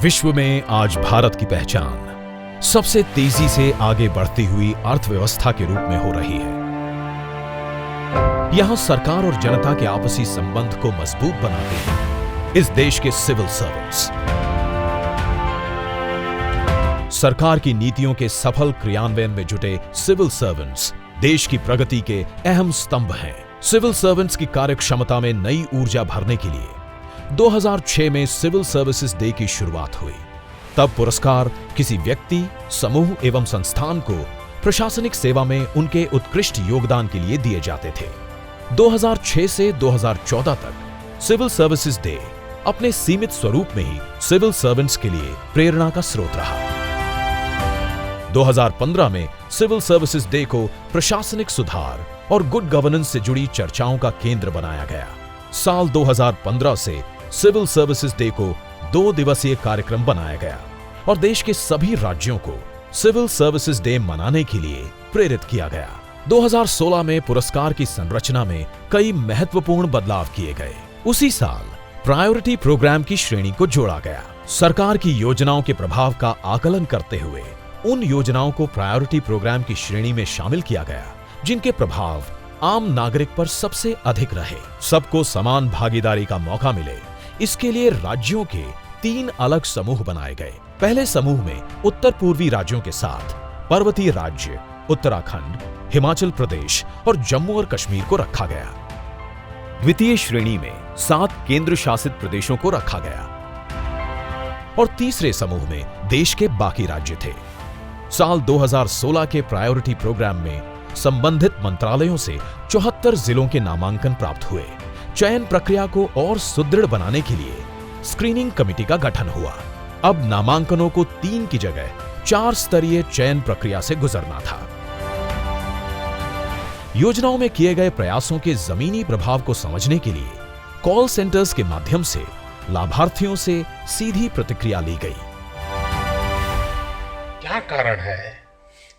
विश्व में आज भारत की पहचान सबसे तेजी से आगे बढ़ती हुई अर्थव्यवस्था के रूप में हो रही है। यहां सरकार और जनता के आपसी संबंध को मजबूत बनाते हैं इस देश के सिविल सर्वेंट्स। सरकार की नीतियों के सफल क्रियान्वयन में जुटे सिविल सर्वेंट्स देश की प्रगति के अहम स्तंभ हैं। सिविल सर्वेंट्स की कार्यक्षमता में नई ऊर्जा भरने के लिए 2006 में सिविल सर्विसेज डे की शुरुआत हुई। तब पुरस्कार किसी व्यक्ति, समूह एवं संस्थान को प्रशासनिक सेवा में उनके उत्कृष्ट योगदान के लिए दिए जाते थे। 2006 से 2014 तक सिविल सर्विसेज डे अपने सीमित स्वरूप में ही सिविल सर्वेंट्स के लिए प्रेरणा का स्रोत रहा। 2015 में सिविल सर्विसेज डे को प्रशासनिक सुधार और गुड गवर्नेंस से जुड़ी चर्चाओं का केंद्र बनाया गया। साल 2015 से सिविल सर्विसेज डे को 2 दिवसीय कार्यक्रम बनाया गया और देश के सभी राज्यों को सिविल सर्विसेज डे मनाने के लिए प्रेरित किया गया। 2016 में पुरस्कार की संरचना में कई महत्वपूर्ण बदलाव किए गए। उसी साल प्रायोरिटी प्रोग्राम की श्रेणी को जोड़ा गया। सरकार की योजनाओं के प्रभाव का आकलन करते हुए उन योजनाओं को प्रायोरिटी प्रोग्राम की श्रेणी में शामिल किया गया जिनके प्रभाव आम नागरिक पर सबसे अधिक रहे। सबको समान भागीदारी का मौका मिले, इसके लिए राज्यों के 3 अलग समूह बनाए गए। पहले समूह में उत्तर पूर्वी राज्यों के साथ पर्वतीय राज्य उत्तराखंड, हिमाचल प्रदेश और जम्मू और कश्मीर को रखा गया। द्वितीय श्रेणी में 7 केंद्र शासित प्रदेशों को रखा गया और तीसरे समूह में देश के बाकी राज्य थे। साल 2016 के प्रायोरिटी प्रोग्राम में संबंधित मंत्रालयों से 74 जिलों के नामांकन प्राप्त हुए। चयन प्रक्रिया को और सुदृढ़ बनाने के लिए स्क्रीनिंग कमेटी का गठन हुआ। अब नामांकनों को 3 की जगह 4 स्तरीय चयन प्रक्रिया से गुजरना था। योजनाओं में किए गए प्रयासों के जमीनी प्रभाव को समझने के लिए कॉल सेंटर्स के माध्यम से लाभार्थियों से सीधी प्रतिक्रिया ली गई। क्या कारण है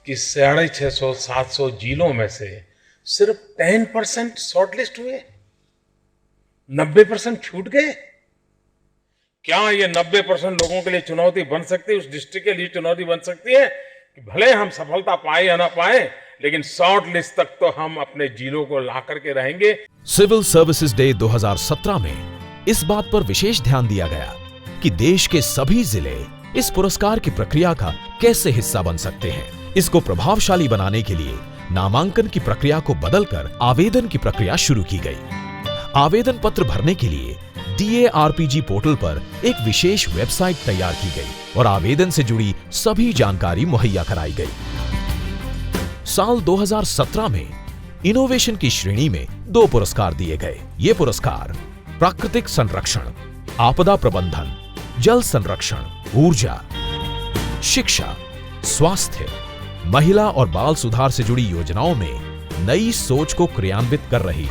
कि 650-700 जिलों में से सिर्फ 10% शॉर्टलिस्ट हुए, 90% छूट गए? क्या ये 90% लोगों के लिए चुनौती बन सकती है, उस डिस्ट्रिक्ट के लिए चुनौती बन सकती है कि भले हम सफलता पाए या ना पाए, लेकिन शॉर्ट लिस्ट तक तो हम अपने जिलों को ला करके रहेंगे। सिविल सर्विसेज डे 2017 में इस बात पर विशेष ध्यान दिया गया कि देश के सभी जिले इस पुरस्कार की प्रक्रिया का कैसे हिस्सा बन सकते हैं। इसको प्रभावशाली बनाने के लिए नामांकन की प्रक्रिया को बदलकर आवेदन की प्रक्रिया शुरू की गई। आवेदन पत्र भरने के लिए DARPG पोर्टल पर एक विशेष वेबसाइट तैयार की गई और आवेदन से जुड़ी सभी जानकारी मुहैया कराई गई। साल 2017 में इनोवेशन की श्रेणी में 2 पुरस्कार दिए गए। ये पुरस्कार प्राकृतिक संरक्षण, आपदा प्रबंधन, जल संरक्षण, ऊर्जा, शिक्षा, स्वास्थ्य, महिला और बाल सुधार से जुड़ी योजनाओं में नई सोच को क्रियान्वित कर रही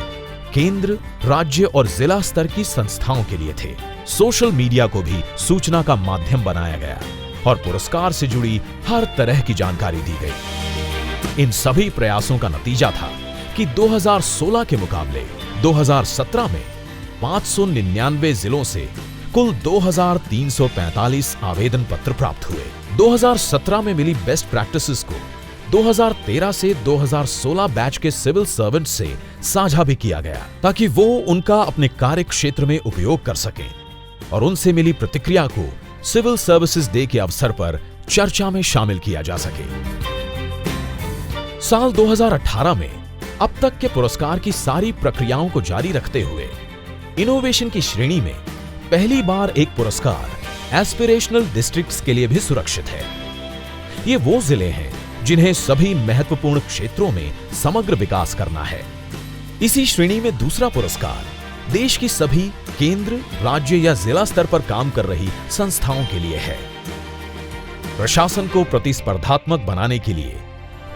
केंद्र, राज्य और जिला स्तर की संस्थाओं के लिए थे। सोशल मीडिया को भी सूचना का माध्यम बनाया गया और पुरस्कार से जुड़ी हर तरह की जानकारी दी गई। इन सभी प्रयासों का नतीजा था कि 2016 के मुकाबले 2017 में 599 जिलों से कुल 2345 आवेदन पत्र प्राप्त हुए। 2017 में मिली बेस्ट प्रैक्टिसेस को 2013 से 2016 बैच के सिविल सर्वेंट से साझा भी किया गया ताकि वो उनका अपने कार्य क्षेत्र में उपयोग कर सकें और उनसे मिली प्रतिक्रिया को सिविल सर्विसेज डे के अवसर पर चर्चा में शामिल किया जा सके। साल 2018 में अब तक के पुरस्कार की सारी प्रक्रियाओं को जारी रखते हुए इनोवेशन की श्रेणी में पहली बार एक पुरस्कार एस्पिरेशनल डिस्ट्रिक्ट्स के लिए भी सुरक्षित है। ये वो जिले हैं जिन्हें सभी महत्वपूर्ण क्षेत्रों में समग्र विकास करना है। इसी श्रेणी में दूसरा पुरस्कार देश की सभी केंद्र, राज्य या जिला स्तर पर काम कर रही संस्थाओं के लिए है। प्रशासन को प्रतिस्पर्धात्मक बनाने के लिए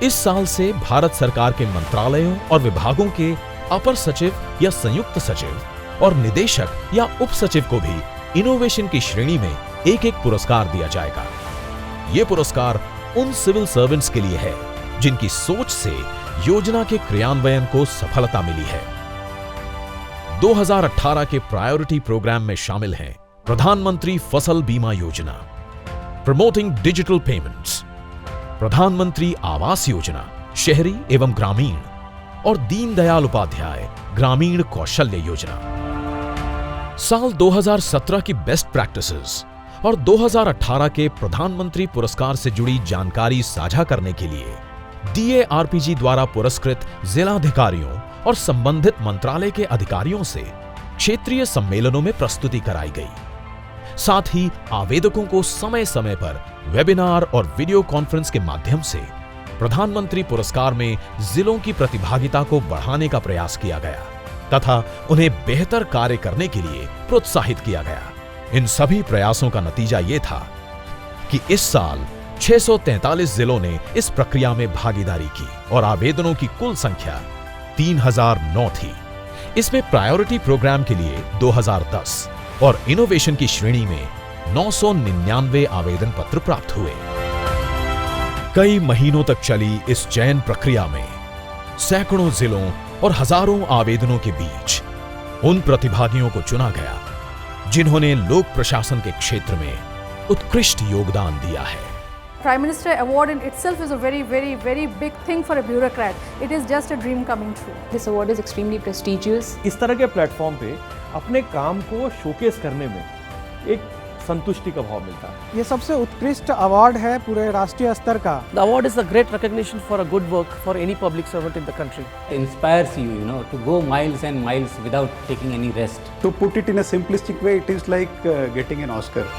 इस साल से भारत सरकार के मंत्रालयों और विभागों के अपर सचिव या संयुक्त सचिव और निदेशक या उप सचिव को भी इनोवेशन की श्रेणी में एक पुरस्कार दिया जाएगा। ये पुरस्कार उन सिविल सर्वेंट्स के लिए है जिनकी सोच से योजना के क्रियान्वयन को सफलता मिली है। 2018 के प्रायोरिटी प्रोग्राम में शामिल हैं प्रधानमंत्री फसल बीमा योजना, प्रमोटिंग डिजिटल पेमेंट्स, प्रधानमंत्री आवास योजना शहरी एवं ग्रामीण और दीनदयाल उपाध्याय ग्रामीण कौशल्य योजना। साल 2017 की बेस्ट प्रैक्टिसेस और 2018 के प्रधानमंत्री पुरस्कार से जुड़ी जानकारी साझा करने के लिए DARPG द्वारा पुरस्कृत जिलाधिकारियों और संबंधित मंत्रालय के अधिकारियों से क्षेत्रीय सम्मेलनों में प्रस्तुति कराई गई। साथ ही आवेदकों को समय समय पर वेबिनार और वीडियो कॉन्फ्रेंस के माध्यम से प्रधानमंत्री पुरस्कार में जिलों की प्रतिभागिता को बढ़ाने का प्रयास किया गया तथा उन्हें बेहतर कार्य करने के लिए प्रोत्साहित किया गया। इन सभी प्रयासों का नतीजा ये था कि इस साल 643 जिलों ने इस प्रक्रिया में भागीदारी की और आवेदनों की कुल संख्या 3009 थी। इसमें प्रायोरिटी प्रोग्राम के लिए 2010 और इनोवेशन की श्रेणी में 999 आवेदन पत्र प्राप्त हुए। कई महीनों तक चली इस चयन प्रक्रिया में सैकड़ों जिलों और हजारों आवेदनों के बीच उन प्रतिभागियों को चुना गया जिन्होंने लोक प्रशासन के क्षेत्र में उत्कृष्ट योगदान दिया है। Prime Minister Award in itself is a very, very, very big thing for a bureaucrat. It is just a dream coming true. This award is extremely prestigious. इस तरह के प्लेटफॉर्म पे अपने काम को शोकेस करने में एक संतुष्टि का भाव मिलता है। ये सबसे उत्कृष्ट अवार्ड है पूरे राष्ट्रीय स्तर का। The award is a great recognition for a good work for any public servant in the country. It inspires you, to go miles and miles without taking any rest. To put it in a simplistic way, it is like getting an Oscar.